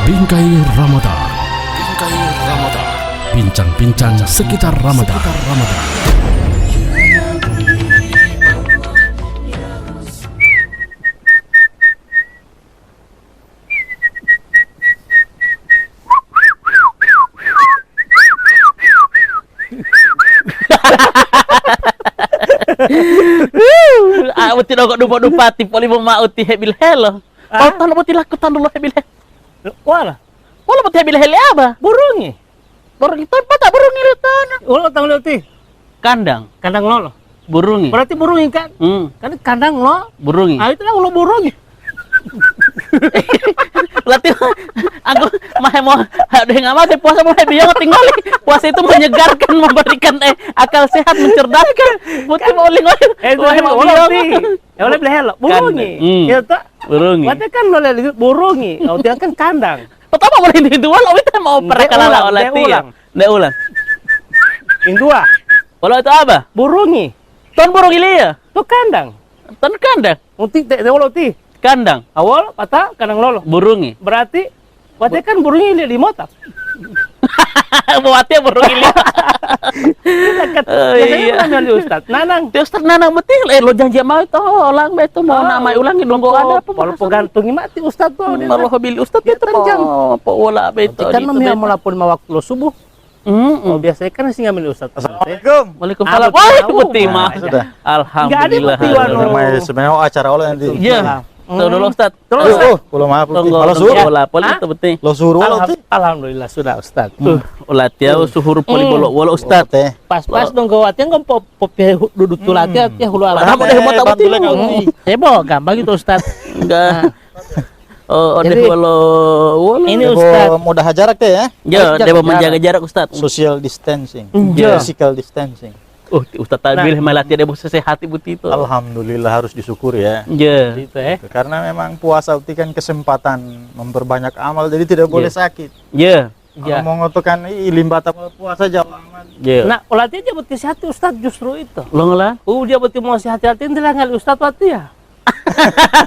Bingkai Ramadan. Bingkai Ramadan. Bincang-bincang sekitar Ramadan. Uti dogok dupa tipo limo mauti hebil helo. Tan uti lakutan dulu hebil helo. Wala, Uti hebil helo apa? burungi. Burung itu apa? Burung itu tan. Wala tang ti. Kandang, Kandang lo. burungi. Berarti burungi kan? Kan kandang lo. Burungi. Ah itu lah lo burungi. Latih aku mau ada yang amat puasa mulai biar tinggal puasa itu menyegarkan, memberikan akal sehat, mencerdaskan. Putih mau lingoy. Wala ti. Ya oleh beli helo. Burungi. Ya tak. Burungi. Berarti kan lo lihat burungi. Oh dia kan kandang. Pertama boleh individual, kita mau perakalan oleh ulang. Nggak ulang. Indua. Walau itu apa? Burungi. Ton burung ilia. Itu kandang. Ton kandang. Unti te wala ti. Kandang. Awal patah kandang lolo. Burungi. Berarti kan burungi lihat di motak. Buatnya burung ilia. Biasanya mana di Ustad? Nanang. Dia Ustaz nanang betul. Lo janji mau itu ulang betul mau nama ulangi nunggu ada apa? Kalau pegantungi mati Ustad tuh. Kalau hobi Ustaz Dia itu terjang. apa wala betul. Kan memang melapun waktu lo subuh. Oh biasanya kan sih ngambil Ustad. Assalamualaikum. Waalaikumsalam. Apa Wah, tahu? putih mah. Sudah. Alhamdulillah. Nggak ada putih, Namanya sebenarnya acara Allah nanti. Iya. Tuh dulu Ustaz. Kalau maaf, Tunggu. kalau suruh, Wala poli itu betul. lo suruh Allah Alhamdulillah sudah Ustad. Ulah tiau suhur poli bolok wala Ustaz. teh. Pas dong gawatnya kan popi duduk tulatnya ya hulu alam. Kamu deh mata betul. Heboh gampang gitu Ustad. Enggak. Oh, deh Jadi, wala. Ini Debo Ustad. mudah jarak teh ya. Ya, dia menjaga jarak Ustaz. Social distancing, Iya. physical distancing. Oh, Ustaz tabil melatih dia sehat betul itu. Alhamdulillah harus disyukuri ya. Ya. Gitu Karena memang puasa itu kan kesempatan memperbanyak amal, jadi tidak boleh sakit. Ya. Ya. Kalau mau ngotokan limbah tamu puasa jauh aman. Ya. Nah, ulatnya dia betul hati Ustad justru itu. Lo ngelah? Dia betul mau hati-hati dia ngal Ustad waktu ya.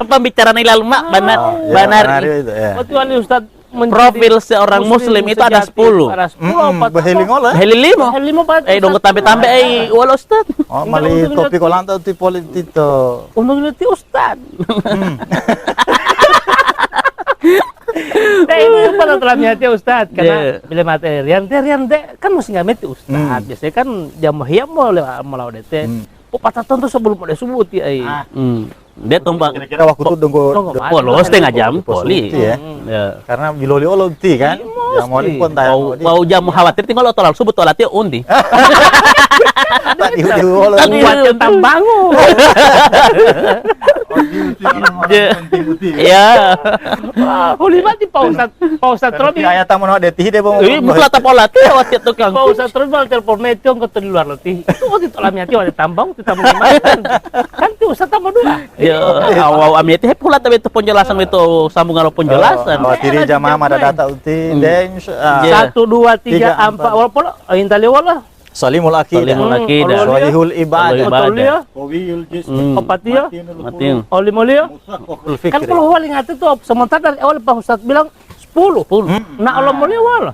Pembicaraan ilal mak benar Ya, benar. menarik itu ya. Waktu Ali Ustad Profil seorang muslim itu ada 10. Ada 10 Beheling olah. Heli limo. Lima Pak. Dong tambah-tambah wala Ustaz. Oh, mali topi kolanta ti politito. Untuk ngerti Ustad. Ini pada telah hati Ustad karena bila mati Rian kan mesti nggak mati Ustad. Biasanya kan jam hiam mau lawan DT. Patah tonton sebelum ada subuh ti ai. Dia tumbang. Kira-kira waktu itu donggo Wala setengah jam poli. ya. Ya. Karena biloli olo ti kan. Yang mau pun tahu. Mau jam khawatir tinggal lo tolak subuh tolatnya undi. Tadi olo. Buat tambangu. Ya. Huli mati Pak Ustad Robi. Kayak tamu no deti de bong. Mula tapolat ya waktu tukang. Pak Ustad Robi malah telepon metong ke di luar letih. Itu waktu tolamnya ti ada tambang, ti tambang makan. Kan ti Ustad tambah dua. Ya, awal amit teh pula tapi itu penjelasan itu sambungan penjelasan. Oh, tiri jamaah mada data uti den 1 2 3 4 walaupun intali wala. salimul akidah. Salimul akidah. Solihul ibadah. Ibadah. Qawiyul jism. Opatia. Matiin. Oli mulia. Musaqqaful Kan fikri. kalau wali ngata tuh sementara dari awal Pak Ustad bilang 10. Nah Allah mulia wala.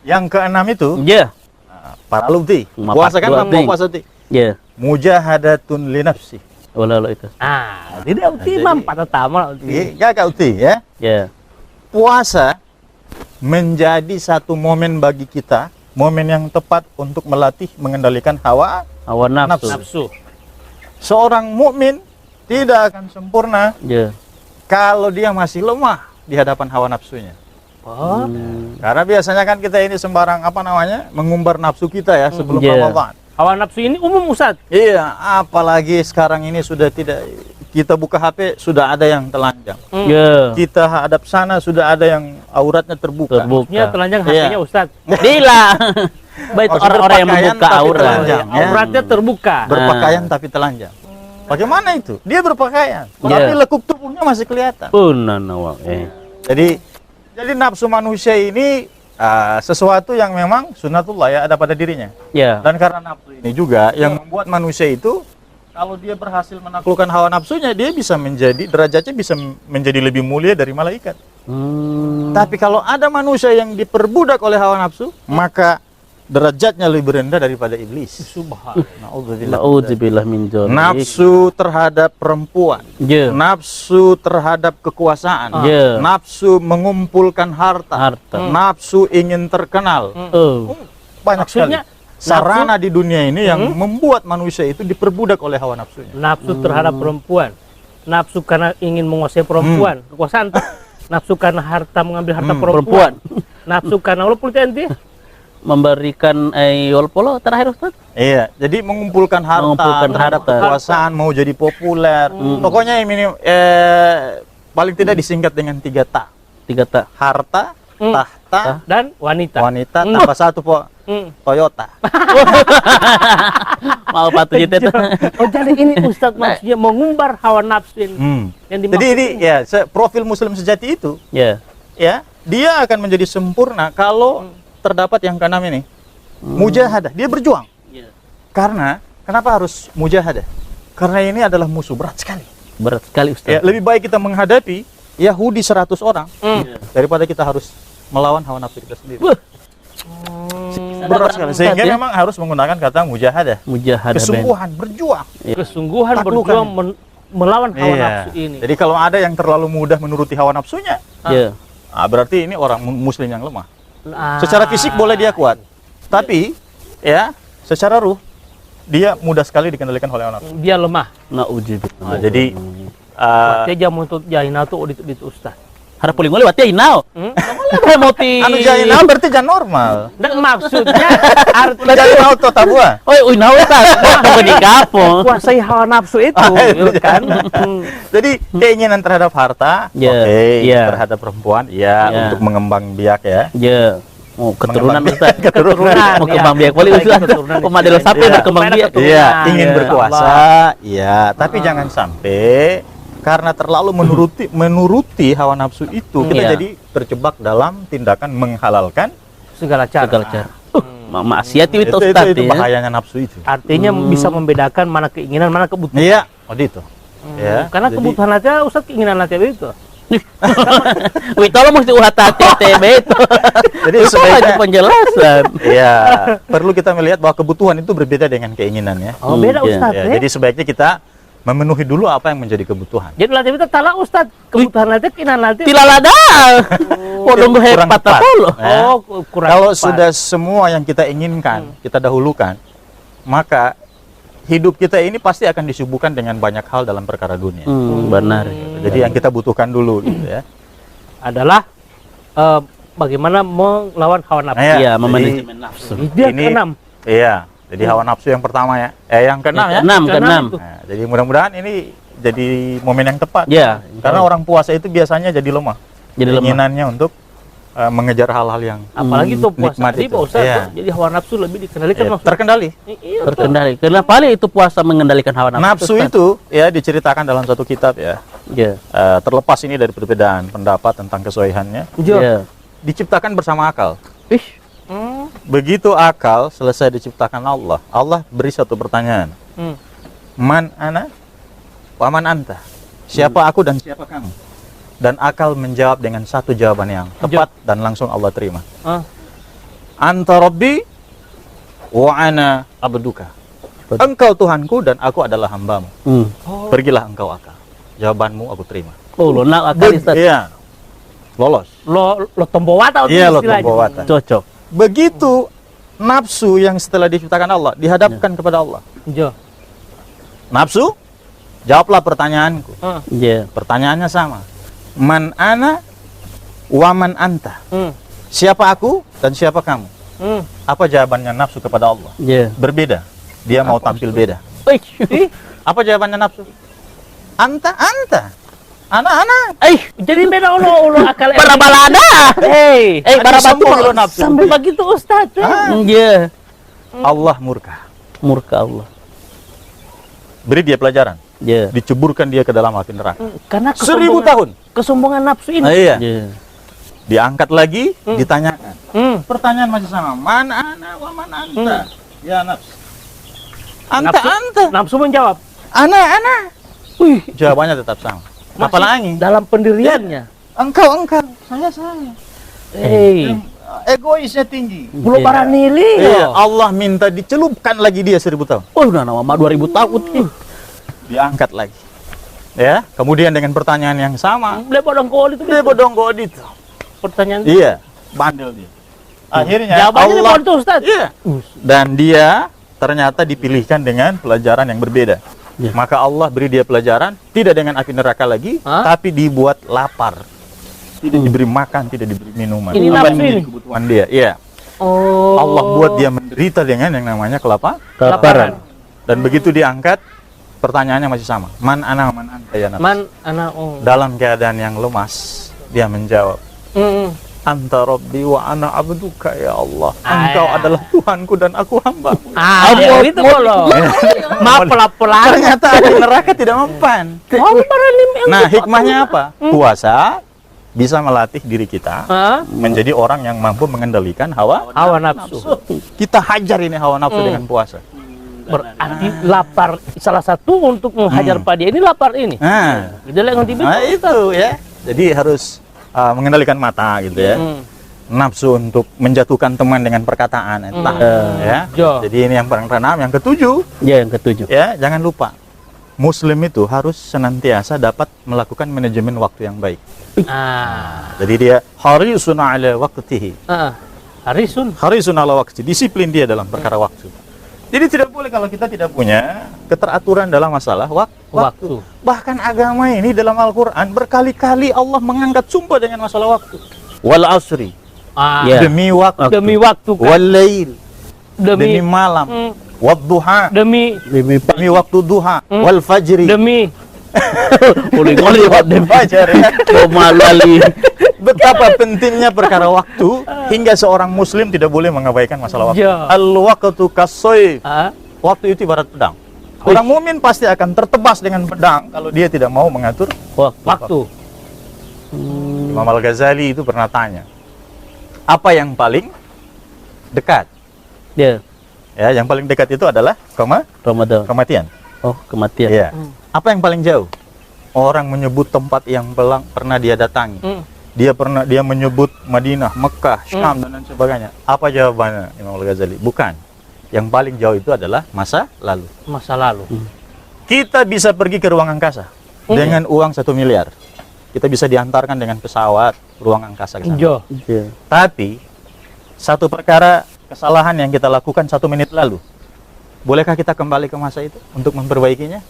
Yang keenam itu Ya. para lubti. Mapak Puasa kan dua mau ting. puasa ti. Ya. Mujahadatun li nafsi. Wala itu. Tidak uti Jadi- mampat tamal. Ya kau ti ya. Ya. Puasa menjadi satu momen bagi kita, momen yang tepat untuk melatih mengendalikan hawa. Hawa nafsu. Nafsu. Seorang mukmin tidak akan sempurna Ya. kalau dia masih lemah di hadapan hawa nafsunya. Oh. Karena biasanya kan kita ini sembarang mengumbar nafsu kita ya sebelum Iya. Ramadan. Hawa nafsu ini umum Ustad. Iya, apalagi sekarang ini sudah tidak, kita buka HP sudah ada yang telanjang. Ya. Kita hadap sana sudah ada yang auratnya terbuka. Ya Terbuka. telanjang Iya. HP-nya Ustad. Bila. Baik Maksudnya orang-orang yang pakaian membuka tapi aurat. telanjang. Ya. Auratnya terbuka. Berpakaian tapi telanjang. Bagaimana itu? Dia berpakaian, tapi Iya. lekuk tubuhnya masih kelihatan. Punan awak. Jadi nafsu manusia ini sesuatu yang memang sunatullah ya, ada pada dirinya. Ya. Dan karena nafsu ini juga yang membuat manusia itu, kalau dia berhasil menaklukkan hawa nafsunya, dia bisa menjadi, derajatnya bisa menjadi lebih mulia dari malaikat. Tapi kalau ada manusia yang diperbudak oleh hawa nafsu, maka derajatnya lebih rendah daripada iblis. Subhanallah. Nauzubillah min dzalik. Nafsu terhadap perempuan, Ya. nafsu terhadap kekuasaan, Ya. nafsu mengumpulkan harta, nafsu ingin terkenal. Oh. Banyak Maksudnya, sekali sarana di dunia ini yang membuat manusia itu diperbudak oleh hawa nafsunya. Nafsu terhadap perempuan, nafsu karena ingin menguasai perempuan, kekuasaan. Nafsu karena harta, mengambil harta perempuan. Nafsu karena Allah politik ente. Memberikan polo terakhir Ustaz. Iya, jadi mengumpulkan harta, kekuasaan, mau jadi populer. Pokoknya ini paling tidak disingkat dengan 3 ta. 3 tak. Harta, tahta, Dan wanita. wanita, tambah 1 Toyota. Mau patu itu. Oh, jadi ini Ustadz maksudnya mengumbar hawa nafsu ini. Yang dimaksud Jadi ini ya profil Muslim sejati itu, Ya. ya dia akan menjadi sempurna kalau terdapat yang keenam ini, mujahadah. Dia berjuang. Ya. Karena kenapa harus mujahadah? Karena ini adalah musuh berat sekali. Berat sekali Ustaz. Ya, lebih baik kita menghadapi Yahudi 100 orang daripada kita harus melawan hawa nafsu kita sendiri. Berat sekali. Sehingga Ya. memang harus menggunakan kata mujahadah. Mujahadah. Kesungguhan, berjuang. kesungguhan Taklukan. berjuang melawan hawa Iya. nafsu ini. Jadi kalau ada yang terlalu mudah menuruti hawa nafsunya, Ya. berarti ini orang muslim yang lemah. Ah. Secara fisik boleh dia kuat, tapi ya secara ruh dia mudah sekali dikendalikan oleh hawa nafsu. Dia lemah. Nauzubillah. Nah, jadi Dia jam untuk jahina tuh di Ustaz. harap paling boleh wati inau. Mau ti. anu jainal berarti jangan normal. Dan maksudnya Jainal to tabua. Oh, inau Ustaz. Mau di kapo. kuasai hawa nafsu itu, kan? Jadi keinginan terhadap harta, Ya, oke, ya. terhadap perempuan, ya, Ya. untuk mengembang biak ya. Ya. Mau keturunan Mengembang Ustaz. biak, keturunan. Mau kembang biak boleh Ustaz. Pemadel sapi Iya. berkembang biak. Iya, ingin Ya. berkuasa, iya, tapi jangan sampai karena terlalu menuruti hawa nafsu itu kita Iya. jadi terjebak dalam tindakan menghalalkan. Segala cara. Segala cara. Maksiat itu Itu Ustaz ya. bahayanya nafsu itu. Artinya bisa membedakan mana keinginan, mana kebutuhan. Iya, itu. Ya, Karena jadi- kebutuhan aja Ustaz, keinginan aja itu. Wih, tolong mesti UHT TB itu. Jadi Itu sebaiknya- aja penjelasan. Iya, perlu kita melihat bahwa kebutuhan itu berbeda dengan keinginan ya. Oh, beda Iya. Ustaz. Ya, Ya. jadi sebaiknya kita memenuhi dulu apa yang menjadi kebutuhan. Jadi latih itu talak Ustaz, kebutuhan latih, keinginan latih. Tilalada. Podong gue Kurang hebat tepat. polo. Ya. Oh, kurang Kalau tepat. sudah semua yang kita inginkan, kita dahulukan, maka hidup kita ini pasti akan disuguhkan dengan banyak hal dalam perkara dunia. Benar. Jadi yang kita butuhkan dulu gitu ya. adalah bagaimana melawan hawa nafsu. Nah, ya, Iya, jadi- memanajemen nafsu. Dia Ini- keenam. Iya, jadi hawa nafsu yang pertama ya. Yang keenam ya. Keenam, Keenam keenam. itu. Nah, jadi mudah-mudahan ini jadi momen yang tepat. Ya. Karena orang puasa itu biasanya jadi lemah. Jadi lemah. Keinginannya untuk mengejar hal-hal yang Apalagi tuh puasa nikmat tadi itu. Pak Ustaz, Iya. tuh, jadi hawa nafsu lebih dikendalikan maksudnya. terkendali. Iya, Terkendali. Kenapa itu puasa mengendalikan hawa nafsu? Nafsu Ustaz? itu ya diceritakan dalam satu kitab ya. Ya. Terlepas ini dari perbedaan pendapat tentang kesohihannya, Jo. Ya. diciptakan bersama akal. Ih, Begitu akal selesai diciptakan Allah, Allah beri satu pertanyaan. Hmm. Man ana wa man anta? Siapa aku dan siapa kamu? Dan akal menjawab dengan satu jawaban yang tepat dan langsung Allah terima. Ah. Anta Rabbi wa ana abduka. Engkau Tuhanku dan aku adalah hambamu. Pergilah engkau akal. Jawabanmu aku terima. Oh, lo nak akal Ustaz. Iya. Lolos. Lo tombowata Iya, lo istilahnya. tombowata. Cocok. Begitu nafsu yang setelah diciptakan Allah dihadapkan kepada Allah. Jo. Nafsu, jawablah pertanyaanku. Ya. Pertanyaannya sama. Man ana wa man anta? Siapa aku dan siapa kamu? Apa jawabannya nafsu kepada Allah? Ya. Berbeda. Dia mau tampil beda. Ih. Apa jawabannya nafsu? Anta, anta. Ana. Jadi beda ulo akal. Barabalada. Barabatu sombong lo nafsu. Sampai begitu Ustaz. Iya. Allah murka. Murka Allah. Beri dia pelajaran. Ya. Diceburkan dia ke dalam api neraka. Karena 1000 tahun. kesombongan nafsu ini. Iya. Ya. Diangkat lagi, ditanyakan. Pertanyaan masih sama. Man ana wa man anta? Ya nafs. Anta. Nafsu menjawab. Ana. Jawabannya tetap sama. Masih Apalagi? dalam pendiriannya. Engkau. Egoisnya tinggi. Belum baranili. Iya, Allah minta dicelupkan lagi dia 1000 tahun. Oh, udah nama 2000 tahun. Diangkat lagi. Ya, kemudian dengan pertanyaan yang sama. Boleh bodong kol itu. Dia bodong godit. Pertanyaan. Iya, bandel dia. Akhirnya Jawabannya Allah, itu Ustaz. iya. Dan dia ternyata dipilihkan dengan pelajaran yang berbeda. Ya. Maka Allah beri dia pelajaran tidak dengan api neraka lagi, tapi dibuat lapar. Tidak diberi makan, tidak diberi minuman. Ini Apa nafsu yang menjadi ini? kebutuhan dia. Iya. Oh. Allah buat dia menderita dengan yang namanya Kelaparan. Dan begitu diangkat, pertanyaannya masih sama. Man ana man anta ya nafs. Man anak Dalam keadaan yang lemas, dia menjawab, Anta Rabbi wa ana abduka ya Allah. Engkau adalah Tuhanku dan aku hambamu. Itu bolo. Maaf pelan-pelan. Ternyata api neraka tidak mempan. Nah, hikmahnya apa? Puasa bisa melatih diri kita menjadi orang yang mampu mengendalikan hawa nafsu. Kita hajar ini hawa nafsu dengan puasa. Berarti lapar salah satu untuk menghajar pada ini lapar ini. Nah, Gede nanti nah itu ya. Jadi harus mengendalikan mata gitu ya. Nafsu untuk menjatuhkan teman dengan perkataan entah ya. Jadi ini yang paling keenam, yang ketujuh. Ya, yang ketujuh. Ya, jangan lupa. Muslim itu harus senantiasa dapat melakukan manajemen waktu yang baik. Jadi dia harisun ala waqtihi. Harisun ala waqti, disiplin dia dalam perkara waktu. Jadi tidak boleh kalau kita tidak punya keteraturan dalam masalah waktu. Bahkan agama ini dalam Al-Qur'an berkali-kali Allah mengangkat sumpah dengan masalah waktu. Wal asri. Demi waktu. Demi waktu kan. Wal lail. Demi Demi malam. Wadduha. demi Demi waktu duha. Wal fajri. demi Uli waktu fajar ya. Malali. Betapa pentingnya perkara waktu hingga seorang muslim tidak boleh mengabaikan masalah waktu. Ya. Al-waqtu kasayf. Waktu itu ibarat pedang. Orang mukmin pasti akan tertebas dengan pedang kalau dia tidak mau mengatur waktu. Imam Al-Ghazali itu pernah tanya, apa yang paling dekat? Ya, Ya, yang paling dekat itu adalah Ramadan. kematian. Oh, kematian. Iya. Apa yang paling jauh? Orang menyebut tempat yang pernah dia datangi. Dia menyebut Madinah, Mekah, Syam dan lain sebagainya. Apa jawabannya Imam Al-Ghazali? Bukan. Yang paling jauh itu adalah masa lalu. Masa lalu. Kita bisa pergi ke ruang angkasa dengan uang 1 miliar. Kita bisa diantarkan dengan pesawat ruang angkasa ke sana. Ya. Tapi satu perkara kesalahan yang kita lakukan 1 menit lalu, bolehkah kita kembali ke masa itu untuk memperbaikinya?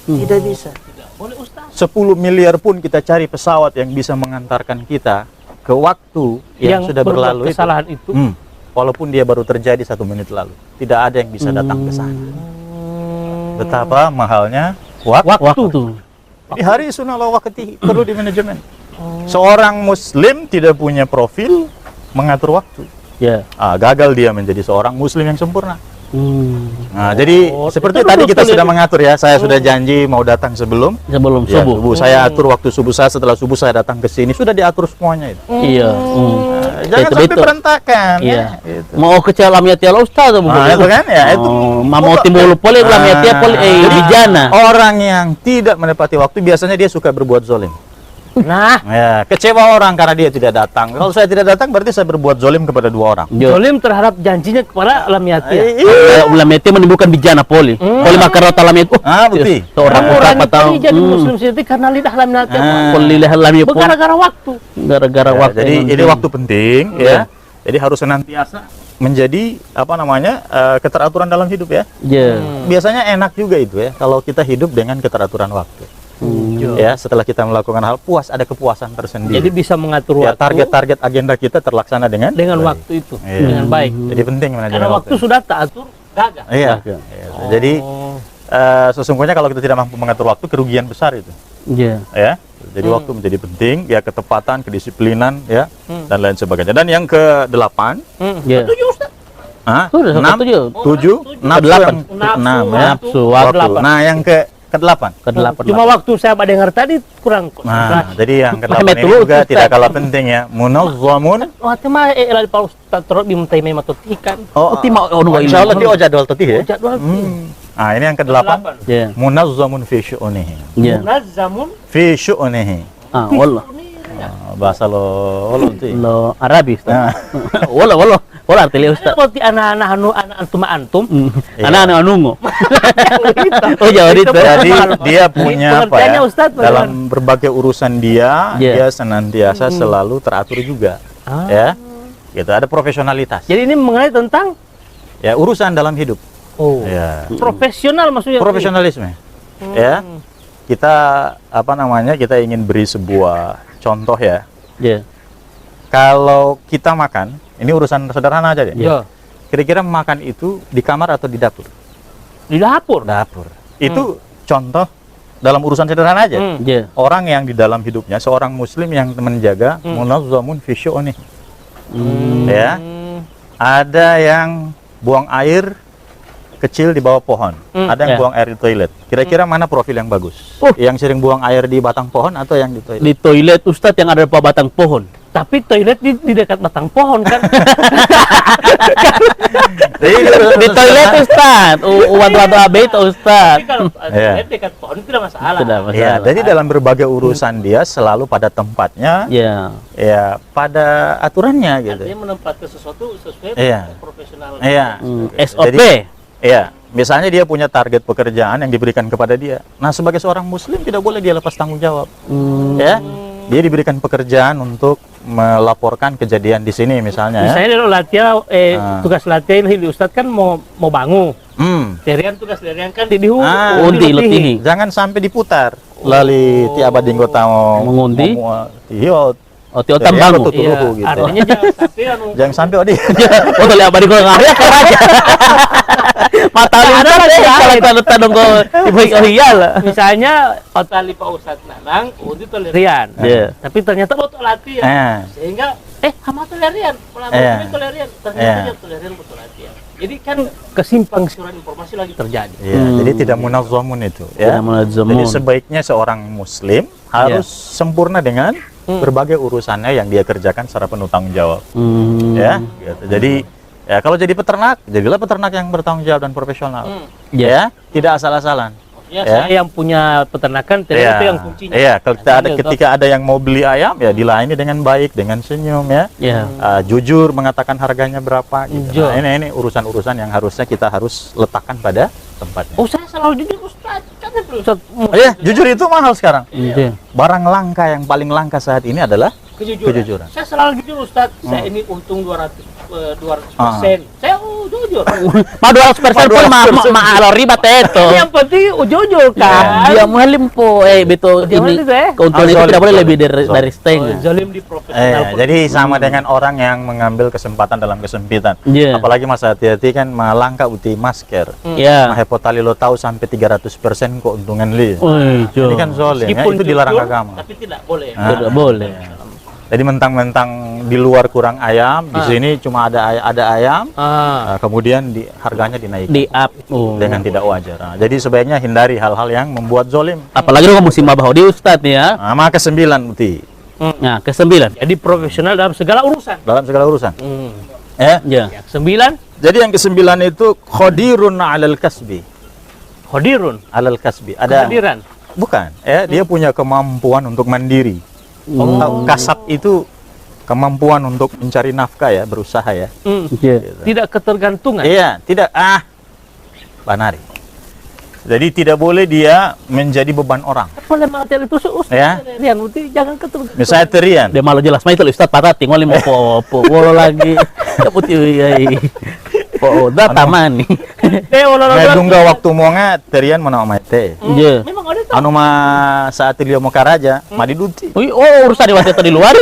Tidak bisa. Boleh Ustaz. 10 miliar pun kita cari pesawat yang bisa mengantarkan kita ke waktu yang sudah berlalu kesalahan itu. Walaupun dia baru terjadi 1 menit lalu, tidak ada yang bisa datang ke sana. Betapa mahalnya waktu. Di hari sunnah waktu perlu di manajemen. Seorang muslim tidak punya profil mengatur waktu. Ya. Gagal dia menjadi seorang muslim yang sempurna. Nah, jadi seperti itu tadi dulu kita sekali. sudah mengatur ya. Saya sudah janji mau datang sebelum subuh. Saya atur waktu subuh saya, setelah subuh saya datang ke sini. Sudah diatur semuanya itu. Iya. Jangan sampai berantakan. Iya. Ya, gitu. Mau ke Lam Yatia Ustaz atau Nah, itu kan ya, itu mau timbul poli Lam Yatia poli bijana. Orang yang tidak menepati waktu biasanya dia suka berbuat zalim. Nah, Ya, kecewa orang karena dia tidak datang. Kalau saya tidak datang berarti saya berbuat zalim kepada 2 orang. zalim terhadap janjinya kepada Lam Yatia. Lam Yatia menimbulkan bijana poli. Poli makar rota Lam Yatia. Bukti. Seorang Orang apa tahu. ini jadi muslim sendiri karena lidah Lam Yatia. Poli lihat Lam Yatia. Gara-gara waktu. Gara-gara Ya, waktu. jadi ini waktu penting ya. Jadi harus senantiasa menjadi keteraturan dalam hidup ya. Ya. Biasanya enak juga itu ya kalau kita hidup dengan keteraturan waktu. Ya, setelah kita melakukan hal ada kepuasan tersendiri. Jadi bisa mengatur Ya, waktu target-target agenda kita terlaksana dengan baik. waktu itu Iya. dengan baik. Jadi penting manajemen Karena waktu sudah tak atur, gagal. Iya. Iya. Jadi sesungguhnya kalau kita tidak mampu mengatur waktu, kerugian besar itu. Ya. Ya. Jadi waktu menjadi penting, ya ketepatan, kedisiplinan, ya, dan lain sebagainya. Dan yang ke-8, Ya. Sudah, 6, 7, 6, 6, ya. Nafsu, Waktu. Nah, yang ke-8. Ke-8. Cuma waktu saya dengar tadi kurang. Nah, jadi yang ke-8 Paham ini itu, juga Ustaz. tidak kalah penting ya. Munazzamun. Waktu mah elal Pak Ustaz terus dimintai mematotikan. Insya Allah dia jadwal tetih ya. Jadwal. Nah, ini yang ke-8. Ya. Munazzamun fi syu'unihi. Ya. Munazamun Fi syu'unihi. Allah. bahasa lo nanti. Lo Arabi Ustaz. Nah. Wala artinya Ustaz. Berarti anak-anak antum. Iya. Anak nungu. Oh Jawa itu. Jadi dia punya apa pengertiannya, ya? Ustaz, Dalam berbagai urusan dia, Iya. dia senantiasa selalu teratur juga, ya. Gitu, ada profesionalitas. Jadi ini mengenai tentang Ya, urusan dalam hidup. Ya. Profesional maksudnya. Profesionalisme. Ya. Kita kita ingin beri sebuah contoh ya. Ya. Kalau kita makan, ini urusan sederhana aja deh. Ya. Kira-kira makan itu di kamar atau di dapur? Di dapur. Dapur. Itu contoh dalam urusan sederhana aja. Ya. Orang yang di dalam hidupnya seorang muslim yang menjaga munazzamun fi syu'nih. Ya. Ada yang buang air kecil di bawah pohon, ada yang Ya. buang air di toilet. Kira-kira mana profil yang bagus? Yang sering buang air di batang pohon atau yang di toilet? Di toilet Ustadz yang ada di bawah batang pohon. Tapi toilet di dekat batang pohon kan. Di toilet Ustadz. Waduh abe itu Ustadz. Tapi kalau Iya. toilet dekat pohon tidak masalah. Tidak masalah. Ya, jadi dalam berbagai urusan dia selalu pada tempatnya, Ya. ya pada aturannya gitu. Artinya menempatkan sesuatu sesuai Iya. profesional. Iya. SOP. Jadi, iya, misalnya dia punya target pekerjaan yang diberikan kepada dia. Nah, sebagai seorang muslim tidak boleh dia lepas tanggung jawab. Ya. Dia diberikan pekerjaan untuk melaporkan kejadian di sini misalnya ya. Misalnya kalau latihan tugas latihan di Ustadz kan mau bangun. Derian tugas derian kan di Undi letihi. Jangan sampai diputar. Lali ti abad dinggo tamo Mengundi? Iyo. Oh, tio tambang. Iya, Gitu. artinya jangan sampai Jangan sampai odi. Oh, tali abadi ko ngaya karaja. Mata lihat kalau tanong ko ibu hiyal. misalnya tali Pak Ustadz Nanang, Undi tolerian. Iya. Tapi ternyata mau latihan. Sehingga hama tolerian, Iya. tolerian. Ternyata dia tolerian betul latihan. Jadi kan kesimpang siuran informasi lagi terjadi. Ya, jadi tidak munazzamun itu ya. Tidak munazzamun. Jadi sebaiknya seorang muslim harus sempurna dengan berbagai urusannya yang dia kerjakan secara penuh tanggung jawab. Ya, gitu. Jadi ya kalau jadi peternak, jadilah peternak yang bertanggung jawab dan profesional. Ya, tidak asal-asalan. Ya, saya yang punya peternakan, ternyata itu yang kuncinya. Iya, kalau ketika ada yang mau beli ayam ya dilayani dengan baik, dengan senyum ya. Ya. Jujur mengatakan harganya berapa gitu. Jujur. Nah, ini urusan-urusan yang harusnya kita harus letakkan pada tempatnya. Oh, saya selalu jujur Ustaz. Kan Ustaz Iya, jujur itu mahal sekarang. Iya. Barang langka yang paling langka saat ini adalah kejujuran. Saya selalu jujur Ustaz. Saya ini untung 200%. Saya jujur. Ma 200% pun ma ribat itu. Yang penting jujur kan. Dia muhalim po betul Dia ini. muhalim, eh. Keuntungan itu tidak boleh lebih dari setengah. Zalim di profesional. Jadi sama dengan orang yang mengambil kesempatan dalam kesempitan. Iya. Apalagi masa hati-hati kan malangka uti masker. Ya. Mahepotali lo tahu sampai 300% keuntungan li. Jo. Ini kan zolim ya, Meskipun itu dilarang jujur, agama. Tapi tidak boleh. Tidak boleh. Jadi mentang-mentang di luar kurang ayam, di sini cuma ada ayam, kemudian harganya dinaikkan Di up. dengan tidak wajar. Nah, jadi sebaiknya hindari hal-hal yang membuat zolim. Apalagi kalau musim mabah di Ustadz ya. Nah, maka ke-9 Uti, Nah, ke-9. Jadi profesional dalam segala urusan. dalam segala urusan. Ya. Ya. Yang 9 Jadi yang ke-9 itu qadirun 'alal kasbi. Qadirun. Alal kasbi. Ada Kehadiran. bukan, ya, dia punya kemampuan untuk mandiri. Tahu, kasab itu kemampuan untuk mencari nafkah ya, berusaha ya. Iya. Tidak ketergantungan. Iya, tidak banari. Jadi tidak boleh dia menjadi beban orang. Boleh material itu Ustaz. Ya. Rian, berarti jangan ketergantungan. Misalnya terian, Dia malu jelas. Ma itu Ustadz patah tinggal lima po wolo lagi. Dapat yai. Po taman nih. ngedungga waktu monga terian mau nama teh. Iya. Memang ada tuh. Anu mah saat dia mau karaja, mah diduti. Wih, urusan di waktu di luar.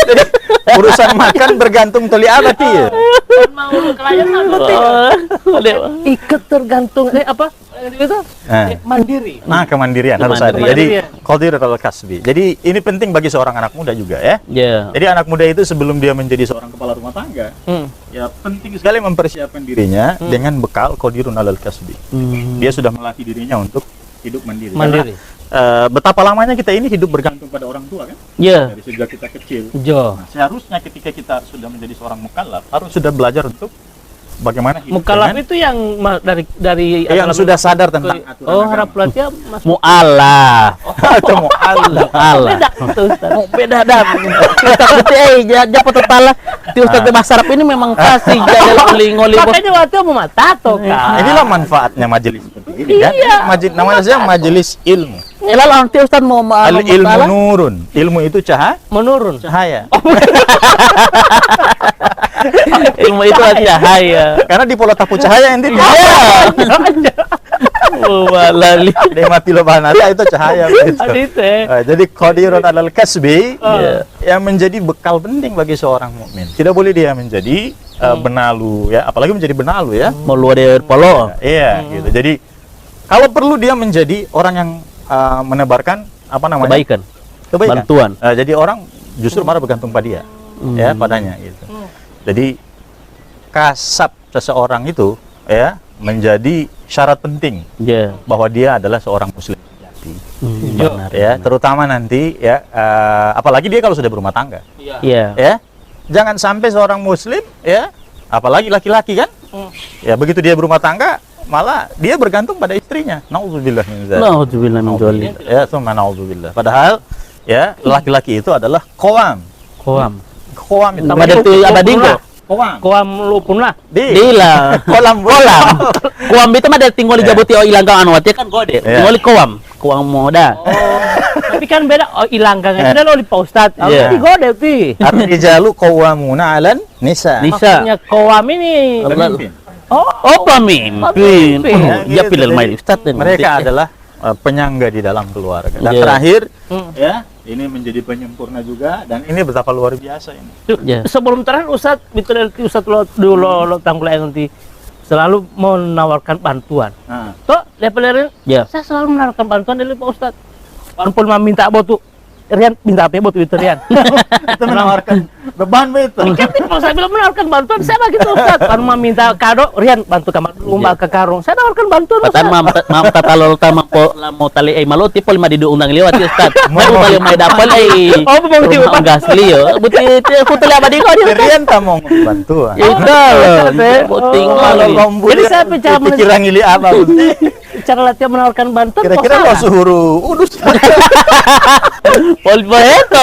Jadi urusan makan bergantung teli apa ya. Mau klien ketergantungan apa? Itu mandiri. Nah, kemandirian harus ada. Jadi qadir al kasbi. Jadi ini penting bagi seorang anak muda juga ya. Iya. Jadi anak muda itu sebelum dia menjadi seorang kepala rumah tangga, ya penting sekali mempersiapkan dirinya dengan bekal qadirun alal kasbi. Dia sudah melatih dirinya untuk hidup mandiri. Mandiri. Karena, betapa lamanya kita ini hidup bergantung pada orang tua kan? Iya. Dari sejak kita kecil. Jo. Nah, seharusnya ketika kita sudah menjadi seorang mukallaf harus sudah belajar untuk bagaimana hidup Mukallaf dengan- itu yang dari yang sudah sadar tentang aturan Oh, agama. harap pelatihan Mas. Mu'alaf. Atau mu'allaf. Mu'alaf. Beda itu Ustaz. Beda dah. Ustaz betul japo total. Ti Ustaz di Bahasa Arab ini memang fasih jadi ngoli-ngoli bos. Makanya waktu mau matato kan. Inilah manfaatnya majelis seperti ini kan. Namanya saja majelis ilmu. Elalah nanti Ustaz mau Al ilmu nurun. Ilmu itu Menurun. cahaya. ilmu itu cahaya. Karena di pola tapu cahaya ente dia. Oh, walali. Di mati lo bahanata itu cahaya begitu. Adite. Jadi qadirun alal kasbi Iya. yang menjadi bekal penting bagi seorang mukmin. Tidak boleh dia menjadi benalu ya, apalagi menjadi benalu ya. Mau luar dari polo. Iya, gitu. Jadi kalau perlu dia menjadi orang yang menebarkan apa namanya? Kebaikan. Kebaikan. Bantuan. Jadi orang justru malah bergantung pada dia, ya padanya gitu. Jadi kasab seseorang itu ya menjadi syarat penting Ya. bahwa dia adalah seorang muslim sejati. Benar. Ya, terutama nanti ya apalagi dia kalau sudah berumah tangga. Iya. Ya. Jangan sampai seorang muslim ya, apalagi laki-laki kan? Ya, begitu dia berumah tangga malah dia bergantung pada istrinya. Nauzubillah min dzalik. Nauzubillah min dzalik. Ya, summa nauzubillah. Padahal ya laki-laki itu adalah qawam. Koam. Qawam itu Ada tu abadinggo. qawam. Koam lupun lah. Dila. Kolam Kolam. Koam itu mah dari tinggal jabuti o ilang kang anu ati kan gode. Iya. Tinggal koam. Koam moda. Tapi kan beda ilang kan itu lo di Pak Ustad. Iya. Di gode ti. ar-rijalu qawwamuna 'alan nisa. Nisa. Maksudnya koam ini. Pemimpin. Oh, pemimpin. Pemimpin. Ya pilih main Ustaz. Mereka adalah penyangga di dalam keluarga. Dan Iya. terakhir ya, ini menjadi penyempurna juga dan ini betapa luar biasa ini. Ya. Sebelum terakhir Ustad Ustad lo dulu lo tanggulai nanti selalu menawarkan bantuan. Nah, Toh, level Ya. saya selalu menawarkan bantuan dari Pak Ustad. Walaupun minta botu Rian minta apa botu itu Rian. itu menawarkan beban betul. Kan kalau saya bilang menawarkan bantuan, saya begitu Ustaz. Kalau mau minta kado, Rian bantu kamar rumah ke karung. Saya nawarkan bantuan Patan Ustaz. mam tatalol tama po mau tali ay maloti pol madi undang liwat ya Ustaz. Mau bali may dapal ay. Oh, mau liwat. Rumah gas liyo. Buti ko tali abadi ko dia. Rian tak mau bantuan. Itu loh. Buting Oh, mal. Jadi saya bicara pikiran ngili apa? cara latihan menawarkan bantuan. Kira-kira kok lo salah? suruh udus. Pol itu.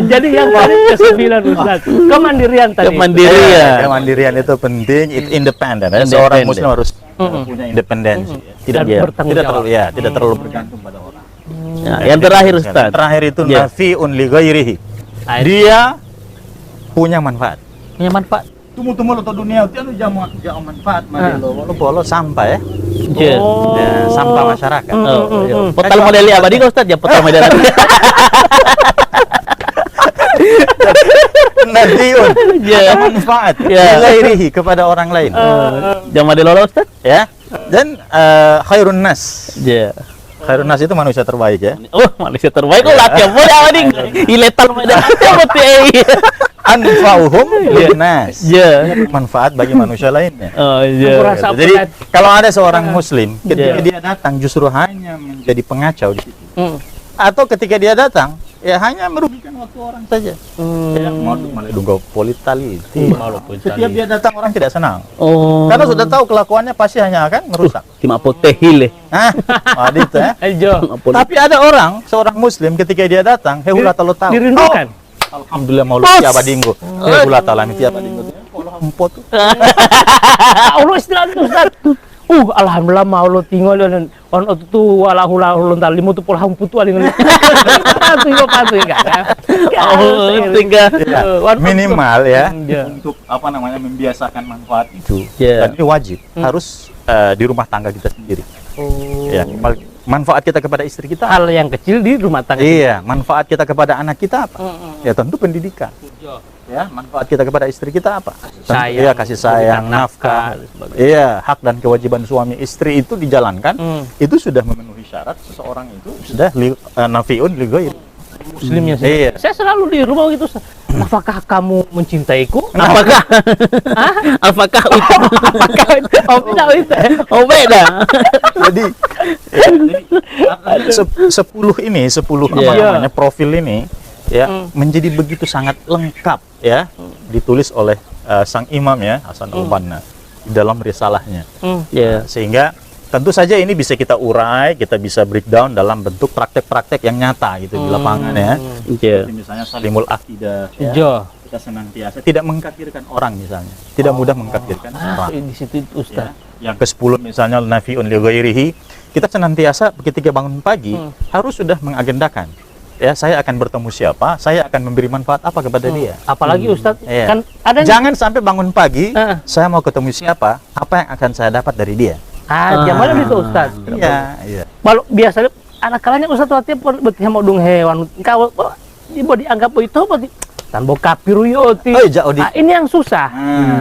Jadi yang tadi ke-9 Ustaz. Kemandirian tadi. Kemandirian. Kemandirian itu penting, itu independen. Ya. Independen. Seorang muslim harus punya independensi. Ya. Tidak Dan bertanggung tidak jawab. terlalu ya, tidak terlalu bergantung pada orang. Ya, yang terakhir Ustaz. Terakhir itu Ya. nafi'un li ghairihi. Ah, Dia punya manfaat. Punya manfaat. Tunggu lo dunia itu anu jamu manfaat lo bolo sampah ya. Ya. Oh. Ya, sampah masyarakat. Oh, iya. Portal model abadi ko Ustaz ya portal model. Nafi'un Ya. manfaat Ya. li ghairihi kepada orang lain. Jam model lolo Ustaz? Ya. Dan khairun nas. Ya. Khairun nas itu manusia terbaik ya. Oh, Malaysia terbaik kok latihan boleh abadi. Iletal model putih. Anfa'uhum linnas. Ya. Manfaat bagi manusia lainnya. Oh, Aku iya. rasa Jadi berat. kalau ada seorang muslim ketika Ya. dia datang justru hanya menjadi pengacau di situ. Hmm. Atau ketika dia datang ya hanya merugikan waktu orang saja. Ya, malah dunggo politali. Setiap dia datang orang tidak senang. Oh. Karena sudah tahu kelakuannya pasti hanya akan merusak. Kima putih hile. Hah? Adit ya. Ayo. Tapi ada orang, seorang muslim ketika dia datang, hehula talo tahu. Dirindukan. Oh, alhamdulillah mau lu tiap adinggo. Hehula talami tiap adinggo. Pola empot tuh. Allah istirahat Ustaz. Alhamdulillah mau lo tinggal dan on tu wala hula hulun talimu tu pola putu alin. Patu enggak. Oh, tinggal. Ya, minimal ya Ya. untuk apa namanya membiasakan manfaat itu. Ya. Dan ini wajib harus di rumah tangga kita sendiri. Ya, manfaat kita kepada istri kita. Hal yang kecil di rumah tangga. Iya, manfaat kita kepada anak kita apa? Ya tentu pendidikan. Ya, manfaat kita kepada istri kita apa? Sayang, Iya, kasih sayang, memberikan nafkah. nafkah, Iya, hak dan kewajiban suami istri itu dijalankan. Hmm. Itu sudah memenuhi syarat seseorang itu sudah nafiun li ghairi. Muslimnya sih. Iya. Saya selalu di rumah gitu. Ustaz. Apakah kamu mencintaiku? Apakah? Apakah itu? Oh, tidak itu. Oh, beda. Jadi, ya, jadi 10 apa Iya. namanya profil ini ya menjadi begitu sangat lengkap ya, ditulis oleh sang imam ya Hasan al-Banna di dalam risalahnya. Sehingga tentu saja ini bisa kita urai, kita bisa breakdown dalam bentuk praktek-praktek yang nyata gitu di lapangan ya. Seperti misalnya salimul akidah ya. Kita senantiasa tidak mengkafirkan orang misalnya, tidak mudah mengkafirkan orang. Di situ Ustaz. Ya. Yang ke-10 misalnya nafi'un li ghairihi, kita senantiasa ketika bangun pagi harus sudah mengagendakan ya, saya akan bertemu siapa, saya akan memberi manfaat apa kepada dia. Apalagi Ustadz, kan ada jangan sampai bangun pagi, saya mau ketemu siapa, apa yang akan saya dapat dari dia. Zaman itu Ustadz. Iya. Kalau biasanya anak kalanya Ustadz waktu berarti mau dung hewan, kau dianggap itu berarti tanpa kapiru yoti. Ini yang susah.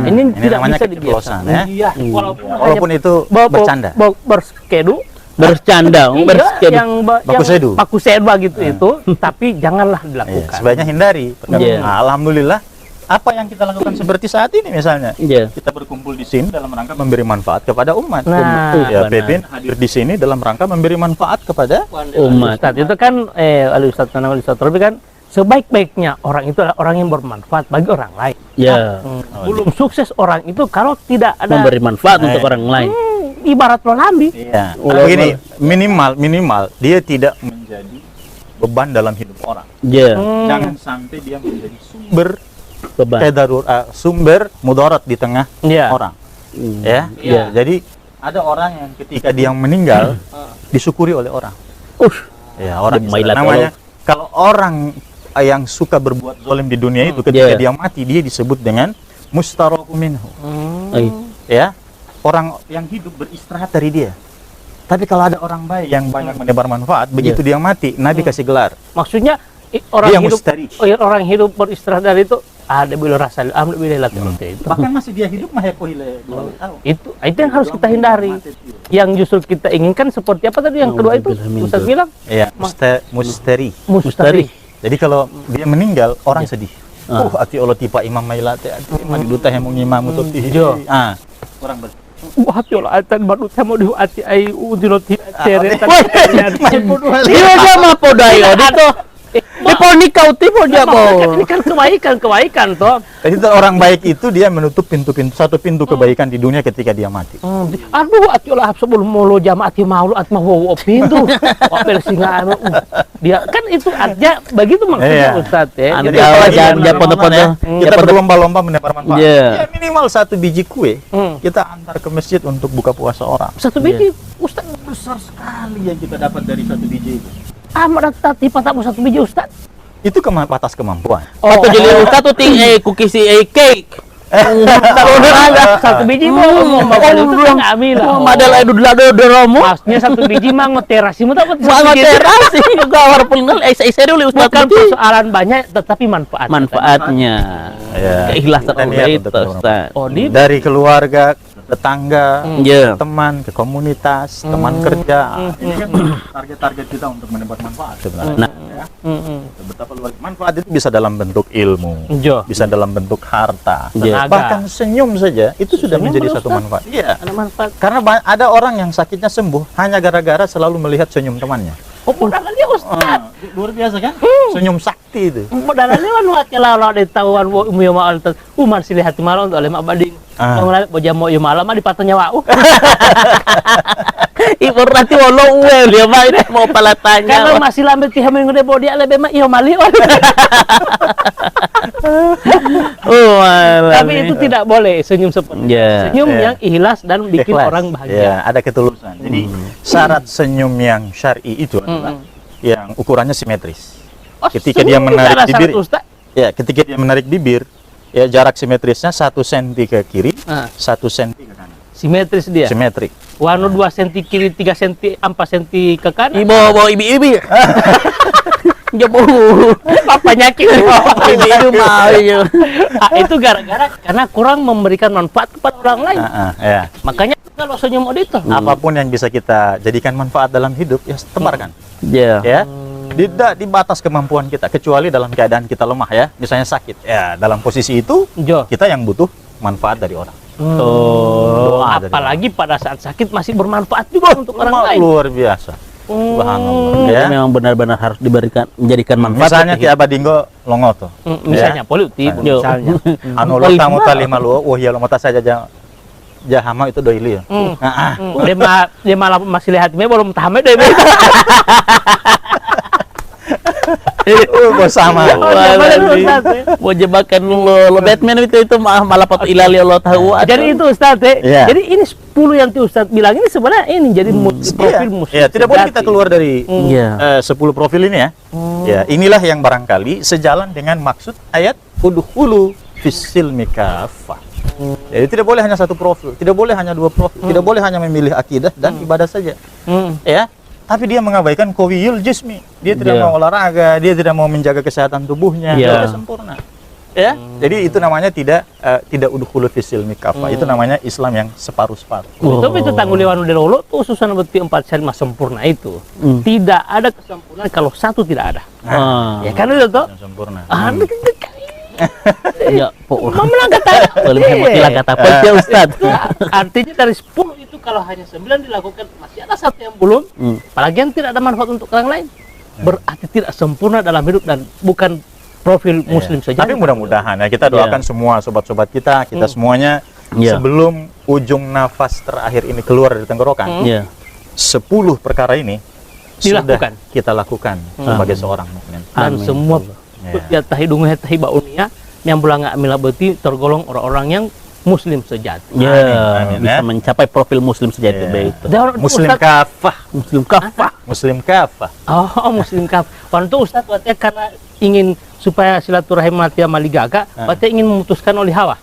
Ini tidak bisa dibiasakan. Ya. Walaupun itu bercanda. Bercanda, yang baku sedu gitu itu, tapi janganlah dilakukan. Sebaiknya hindari. Alhamdulillah, apa yang kita lakukan seperti saat ini misalnya, kita berkumpul di sini dalam rangka memberi manfaat kepada umat. Pepin hadir di sini dalam rangka memberi manfaat kepada umat. Itu kan, Ustadz Robi kan, sebaik-baiknya orang itu adalah orang yang bermanfaat bagi orang lain. Belum sukses orang itu kalau tidak ada memberi manfaat untuk orang lain. Ibarat lo lambi. Begini, minimal dia tidak menjadi beban dalam hidup orang. Jangan sampai dia menjadi sumber sumber mudarat di tengah orang. Jadi ada orang yang ketika dia meninggal disyukuri oleh orang. Orang namanya kalau orang yang suka berbuat zalim di dunia itu ketika dia mati dia disebut dengan mustaraku minhu. Orang yang hidup beristirahat dari dia. Tapi kalau ada orang baik yang banyak menebar manfaat, begitu dia mati, Nabi kasih gelar. Maksudnya orang hidup beristirahat dari itu ada bila rasa alhamdulillah itu. Bahkan masih dia hidup mah itu yang harus kita hindari. Yang justru kita inginkan seperti apa tadi yang kedua itu Ustaz bilang? Mustari. Jadi kalau dia meninggal orang sedih. Ati Allah tipa imam mailate ati madi duta hemong imam ututi. Orang hati Allah atan baru temu di hati ai udiloti cerita. Iya sama podayo dito. Tipo nikau tipo dia po. Ini kan kebaikan toh. Jadi orang baik itu dia menutup satu pintu kebaikan di dunia ketika dia mati. Aduh, ati Allah sebelum mulu jamaati maulu at mau pintu. Wapel singa dia kan itu artinya begitu maksudnya Ustaz ya. Jadi jangan pondok-pondok kita berlomba-lomba menebar manfaat. Ya minimal 1 biji kue kita antar ke masjid untuk buka puasa orang. 1 biji Ustaz besar sekali yang kita dapat dari 1 biji itu. Tadi patamu 1 biji Ustaz. Itu batas kemampuan. Atau jadi Ustaz tuh ting cookies cake. 1 biji mau ambil. Madal adu romo. Maksudnya 1 biji mah ngoterasimu tak ngoterasi juga walaupun dulu Ustaz bukan persoalan banyak tetapi manfaatnya. Keikhlasan itu Ustaz. Dari keluarga, tetangga, teman, ke komunitas, teman kerja. Ini kan target-target kita untuk mendapat manfaat sebenarnya. Betapa luar manfaat itu bisa dalam bentuk ilmu, bisa dalam bentuk harta, bahkan senyum saja itu sudah menjadi satu manfaat. Ada manfaat. Karena ada orang yang sakitnya sembuh hanya gara-gara selalu melihat senyum temannya. Padahal dia Ustaz. Luar biasa kan? Senyum sakti itu. Padahal dia nuat kalau ada tahuan umum maal umar silih hati malam untuk oleh mabading. Orang boja mau malam mah dipatanya wau. Ibu nanti wolo uel dia mah ini mau palatanya. Kalau masih lambe ti hamil ngede bodi lebih mah iyo mali. Tapi itu tidak boleh senyum seperti senyum yang ikhlas dan bikin orang bahagia. Ada ketulusan. Jadi syarat senyum yang syar'i itu adalah yang ukurannya simetris. Ketika dia menarik bibir, ketika dia menarik bibir, jarak simetrisnya 1 cm ke kiri, 1 cm ke kanan. Simetris dia. Simetrik. Warna 2 cm kiri, 3 cm, 4 cm ke kanan. Ibu. Jauh. Apa nyakit? Ibu mau. Itu gara-gara karena kurang memberikan manfaat kepada orang lain. Makanya kalau senyum itu apapun yang bisa kita jadikan manfaat dalam hidup ya tebarkan. Tidak di batas kemampuan kita kecuali dalam keadaan kita lemah ya, misalnya sakit. Dalam posisi itu kita yang butuh manfaat dari orang. Apalagi pada saat sakit masih bermanfaat juga untuk orang lain. Luar biasa. Subhanallah. Ya. Memang benar-benar harus menjadikan manfaat. Misalnya ti abadinggo longo tuh. Misalnya politik, misalnya. Anu lo tamu talima lu, oh ya lo mata saja jahama itu doili ya. Dia malah masih lihat belum tahu deh. Bersama. Mau jebakan lo Batman itu malah pot ilali Allah tahu. Jadi itu Ustaz, jadi ini 10 yang Ustaz bilang ini sebenarnya ini jadi profil muslim. Ya, tidak boleh kita keluar dari 10 profil ini ya. Ya, inilah yang barangkali sejalan dengan maksud ayat udkhulu fis-silmi kaffah. Jadi tidak boleh hanya satu profil, tidak boleh hanya 2 profil, tidak boleh hanya memilih akidah dan ibadah saja. Ya. Tapi dia mengabaikan qawiyul jismi. Dia tidak mau olahraga, dia tidak mau menjaga kesehatan tubuhnya. Tidak sempurna. Ya. Jadi itu namanya tidak udkhulu fis-silmi kaffah. Itu namanya Islam yang separuh-separuh. Tapi itu tangguliwan udah lolo tuh susah beti 4 syariah sempurna itu. Tidak ada kesempurnaan kalau satu tidak ada. Ya kan itu tuh. Sempurna. Ya, mana kata boleh hemat kata apa ya Ustaz. Artinya dari 10 itu kalau hanya 9 dilakukan masih ada satu yang belum. Apalagi yang tidak ada manfaat untuk orang lain. Berarti tidak sempurna dalam hidup dan bukan profil muslim saja. Tapi mudah-mudahan ya kita doakan semua sobat-sobat kita semuanya sebelum ujung nafas terakhir ini keluar dari tenggorokan. 10 perkara ini dilakukan. Sudah kita lakukan sebagai seorang mukmin. Dan semua ya tahidungnya tahibaunia yang bulan nggak mila beti tergolong orang-orang yang muslim sejati. Bisa mencapai profil muslim sejati itu. Muslim kafah. Muslim kafah. Muslim kafah. Oh, muslim kafah. Waktu Ustaz karena ingin supaya silaturahim mati maligaga, berarti ingin memutuskan oleh hawa.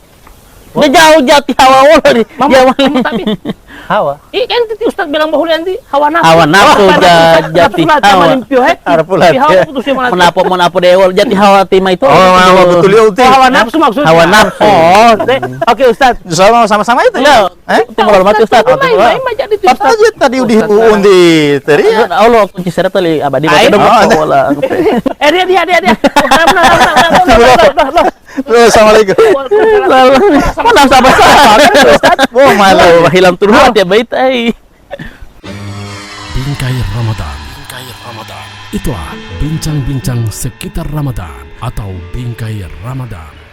Udah jauh jati hawa wala tapi hawa. Kan Ustaz bilang bahwa nanti hawa nafsu. Hawa nafsu jati hawa. Menapo dewal jati hawa tima itu. Oh, betul ya uti. Hawa nafsu maksudnya. Hawa nafsu. Oke Ustaz. Sama-sama itu. Ya. Itu mati Ustaz. Pas aja tadi undi teri. Allah kunci syarat tadi abadi baca dong wala. Dia. Assalamualaikum. Mana sama-sama Ustaz. Oh, malu hilang turun ya bait Bingkai Ramadan. Itulah bincang-bincang sekitar Ramadan atau Bingkai Ramadan.